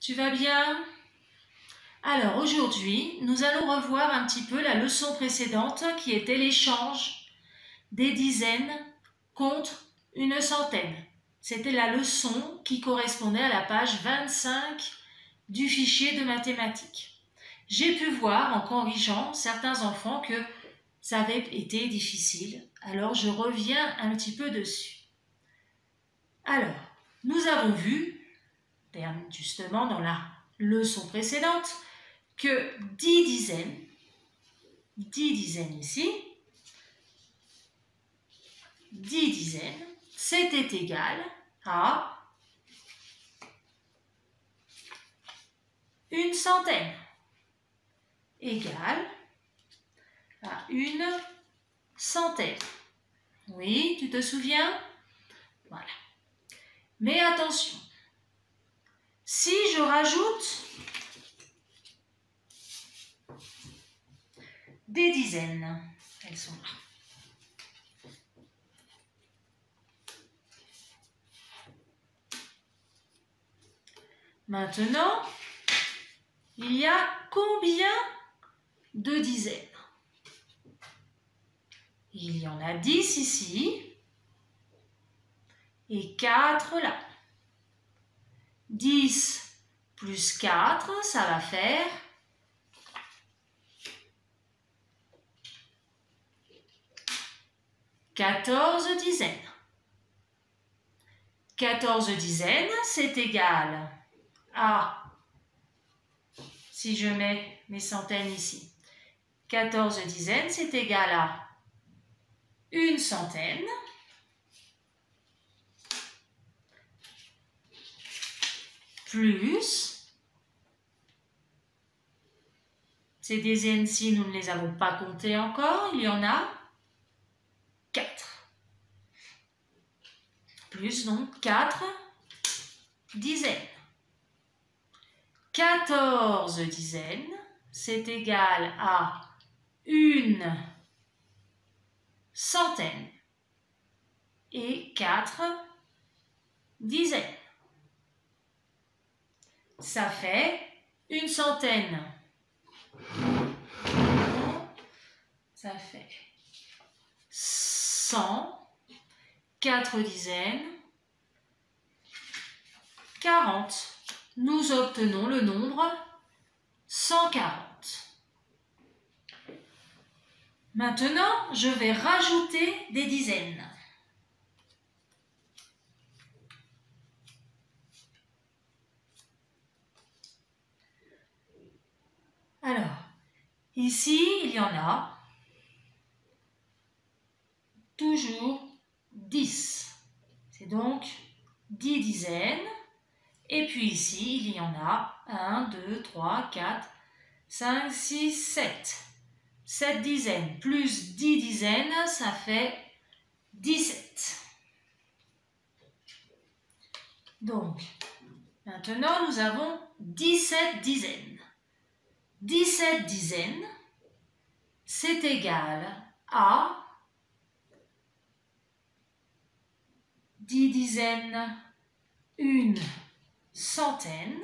Tu vas bien? Alors aujourd'hui, nous allons revoir un petit peu la leçon précédente qui était l'échange des dizaines contre une centaine. C'était la leçon qui correspondait à la page 25 du fichier de mathématiques. J'ai pu voir en corrigeant certains enfants que ça avait été difficile, alors je reviens un petit peu dessus. Alors, nous avons vu, justement dans la leçon précédente, que 10 dizaines ici, 10 dizaines, c'était égal à une centaine, égal à une centaine. Oui, tu te souviens? Voilà. Mais attention, si je rajoute des dizaines, elles sont là. Maintenant, il y a combien de dizaines? Il y en a 10 ici et 4 là. 10 plus 4, ça va faire 14 dizaines. 14 dizaines, c'est égal à, si je mets mes centaines ici, 14 dizaines, c'est égal à une centaine plus, ces dizaines-ci, nous ne les avons pas comptées encore, il y en a 4. Plus donc 4 dizaines. 14 dizaines, c'est égal à une centaine et 4 dizaines. Ça fait une centaine. Ça fait 100, 4 dizaines, 40. Nous obtenons le nombre 140. Maintenant, je vais rajouter des dizaines. Alors, ici, il y en a toujours 10. C'est donc 10 dizaines. Et puis ici, il y en a 1, 2, 3, 4, 5, 6, 7. 7 dizaines plus 10 dizaines, ça fait 17. Donc, maintenant, nous avons 17 dizaines. 17 dizaines, c'est égal à 10 dizaines, une centaine,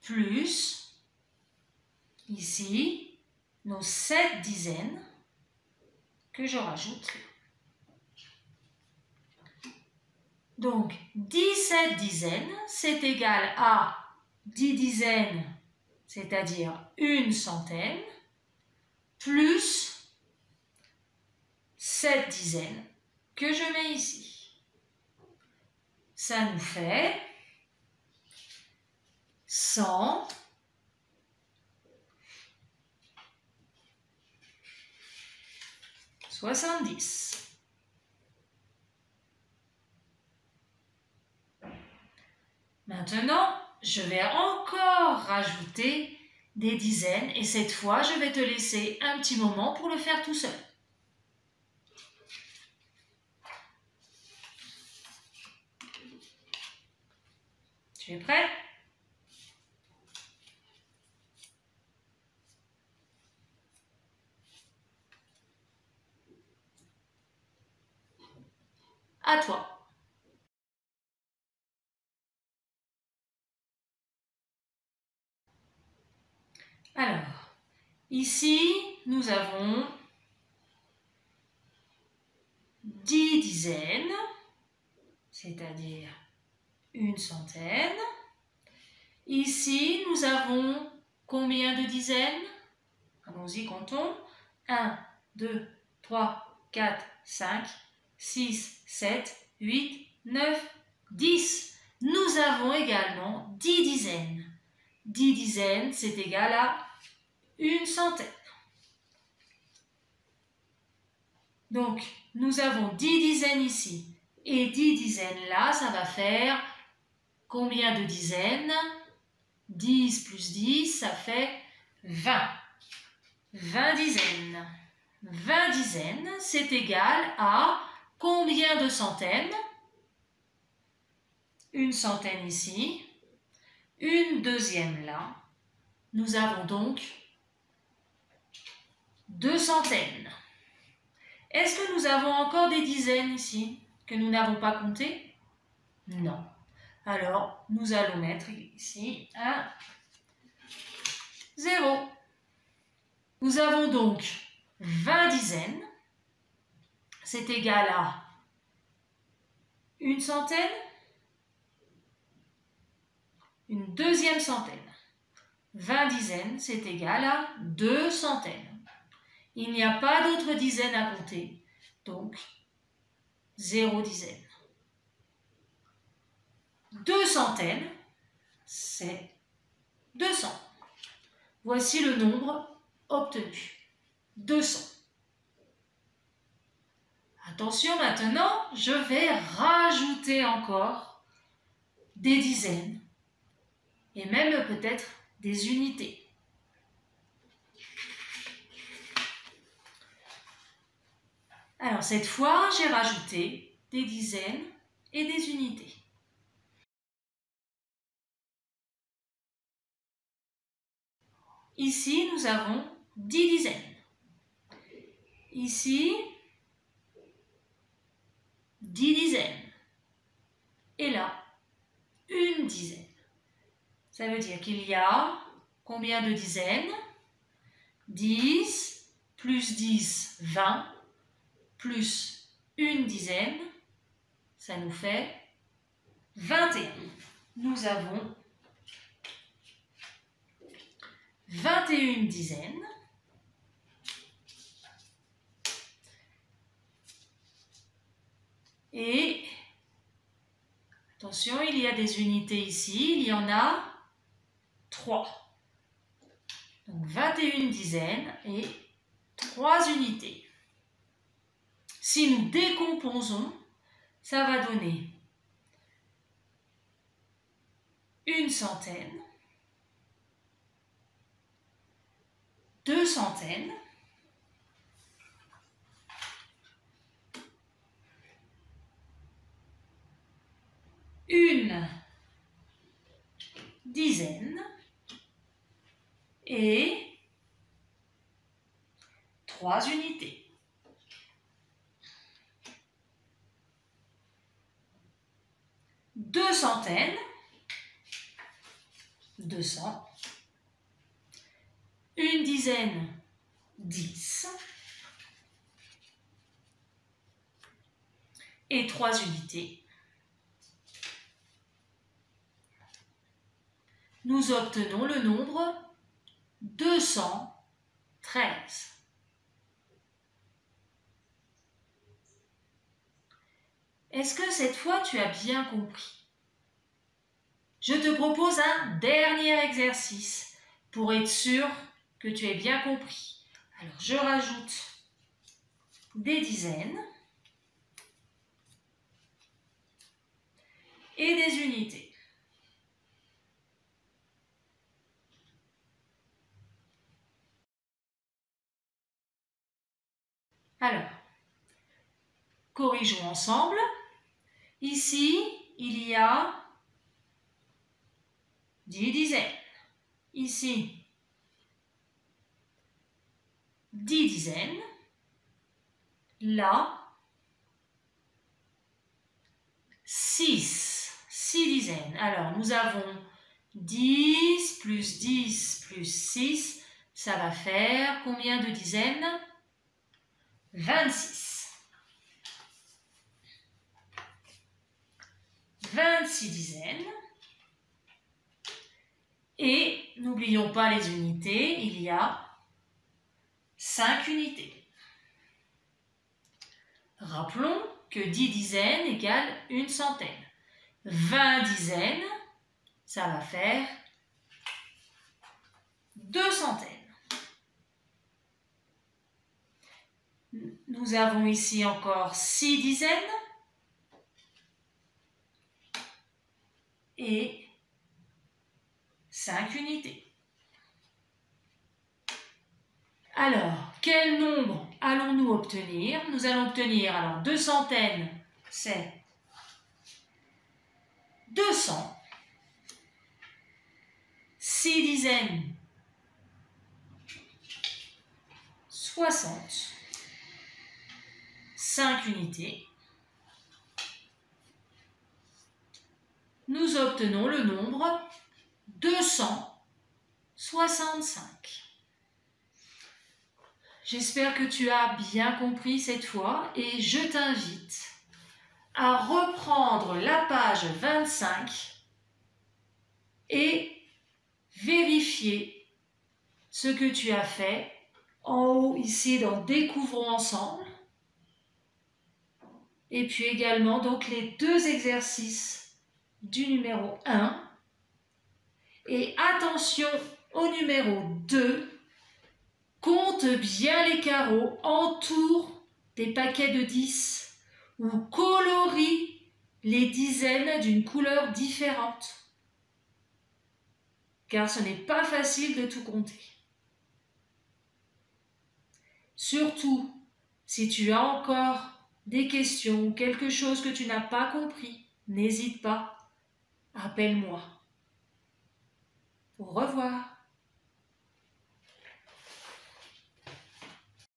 plus, ici, nos 7 dizaines que je rajoute. Donc, 17 dizaines, c'est égal à 10 dizaines, c'est-à-dire une centaine, plus 7 dizaines que je mets ici. Ça nous fait 170. Maintenant, je vais encore rajouter des dizaines et cette fois, je vais te laisser un petit moment pour le faire tout seul. Tu es prêt? À toi. Ici, nous avons 10 dizaines, c'est-à-dire une centaine. Ici, nous avons combien de dizaines? Allons-y, comptons. 1, 2, 3, 4, 5, 6, 7, 8, 9, 10. Nous avons également 10 dizaines. 10 dizaines, c'est égal à une centaine. Donc, nous avons 10 dizaines ici et 10 dizaines là, ça va faire combien de dizaines? 10 plus 10, ça fait 20. 20 dizaines. 20 dizaines, c'est égal à combien de centaines? Une centaine ici, une deuxième là. Nous avons donc 2 centaines. Est-ce que nous avons encore des dizaines ici que nous n'avons pas comptées? Non. Alors, nous allons mettre ici un 0. Nous avons donc 20 dizaines. C'est égal à une centaine, une deuxième centaine. 20 dizaines, c'est égal à 2 centaines. Il n'y a pas d'autres dizaines à compter, donc 0 dizaine. 2 centaines, c'est 200. Voici le nombre obtenu, 200. Attention maintenant, je vais rajouter encore des dizaines et même peut-être des unités. Alors cette fois, j'ai rajouté des dizaines et des unités. Ici, nous avons 10 dizaines. Ici, 10 dizaines. Et là, une dizaine. Ça veut dire qu'il y a combien de dizaines? 10 plus 10, 20, plus une dizaine, ça nous fait 21. Nous avons 21 dizaines. Et attention, il y a des unités ici, il y en a 3. Donc 21 dizaines et 3 unités. Si nous décomposons, ça va donner une centaine, 2 centaines, une dizaine et 3 unités. Deux centaines, 200, une dizaine, 10, et 3 unités. Nous obtenons le nombre 213. Est-ce que cette fois tu as bien compris? Je te propose un dernier exercice pour être sûr que tu aies bien compris. Alors je rajoute des dizaines et des unités. Alors, corrigeons ensemble. Ici, il y a 10 dizaines. Ici, 10 dizaines. Là, 6 dizaines. Alors, nous avons 10 plus 10 plus 6, ça va faire combien de dizaines? 26. 26 dizaines. Et n'oublions pas les unités, il y a 5 unités. Rappelons que 10 dizaines égale une centaine. 20 dizaines, ça va faire 2 centaines. Nous avons ici encore 6 dizaines et 5 unités. Alors, quel nombre allons-nous obtenir? Nous allons obtenir, alors 2 centaines, c'est 200. 6 dizaines, 60. 5 unités. Nous obtenons le nombre 265. J'espère que tu as bien compris cette fois et je t'invite à reprendre la page 25 et vérifier ce que tu as fait en haut ici dans Découvrons ensemble et puis également donc les 2 exercices du numéro 1 et attention au numéro 2. Compte bien les carreaux, entoure des paquets de 10 ou colorie les dizaines d'une couleur différente. Car ce n'est pas facile de tout compter. Surtout, si tu as encore des questions ou quelque chose que tu n'as pas compris, n'hésite pas, appelle-moi. Au revoir.